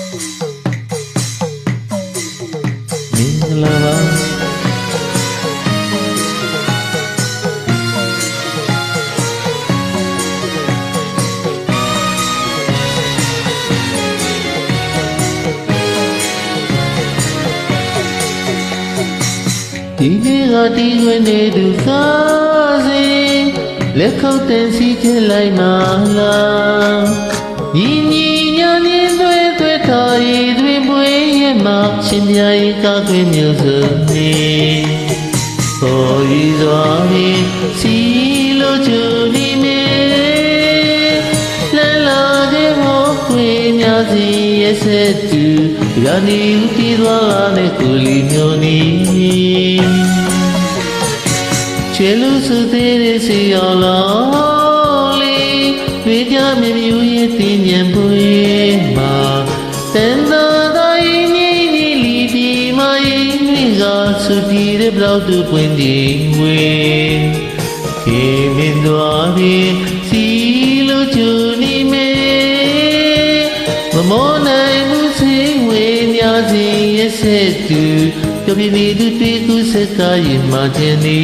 မင်္ဂလာပါဒီနေ့ကတီးခွင်နေသူကားစီလက်ခုပ်တင်စီချလိုက်မှလားညီညီညာနေသွေးသွေးထားရည်သွေးပွေးရဲ့မှာရှင်ပြားကားခွင်မျိုးစုံနေပေါ်ရည်စွာဖြင့်စီလိုချူနေမေလှလာတဲ့ဟောခွေများစီရဲ့ဆက်သူရာနီဦးတီးသွားလာတဲ့ကိုလီမျိုးနီချေလူစုသေးတဲ့စီရော်လောလေးဝေကြမြမြူရဲ့တင်ញံပွေးမှာတန်သာသာရင်ကြီးကြီးလီဒီမရင်တွေကစုတီးတဲ့ဘလောက်တူပွင့်ဒီဝေခေမင်းသွားပြီးစီလိုချူနေမေမမောနိုင်မှုစိဝေများစီရဲ့ဆက်သူကြပြနေသူတွေ့ကူစကားရင်မှခြင်းနေ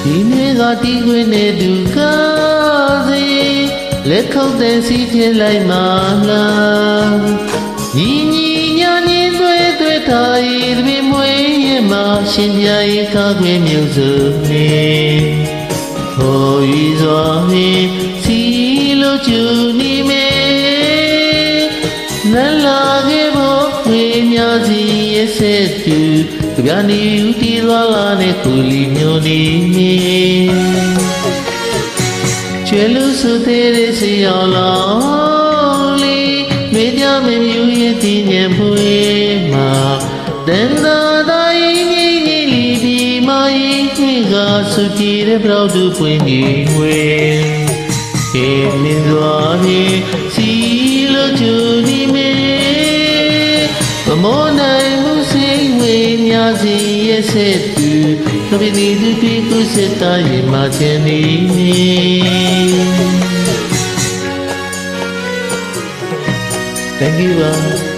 ဒီနေ့ကတီးခွင်နေသူကားစီလက်ခုပ်တင်စီချလိုက်မှလားညီညီညာနေသွေးသွေးထားရည်သွေးမွေးရဲ့မှာရှင်ပြားရဲ့ကားခွင်မျိုးစုံနေပေါ်ရည်စွာဖြင့်စီလိုချူနေမေနလာကေဘောခွေများစီရဲ့ဆက်သူကြပြနေဦးတီးသွားလာတဲ့ကိုလီမျိုးနီချေလူစုသေးတဲ့စီရော်လောလေးမေကြမမြူရဲ့တင်ញံပွေးမှာတန်သာသာရင်ကြီးကြီးလီဒီမရင်တွေကစုတီးတဲ့ဘလောက်တူပွင့်ဒီဝေခေမင်းစွာဖြင့်စီလိုချူနေမေမမောနိုင်မှုစိဝေများစီရဲ့ဆက်သူကပိနေသူပြေကူစတာရင်မှခြင်းနေThank you.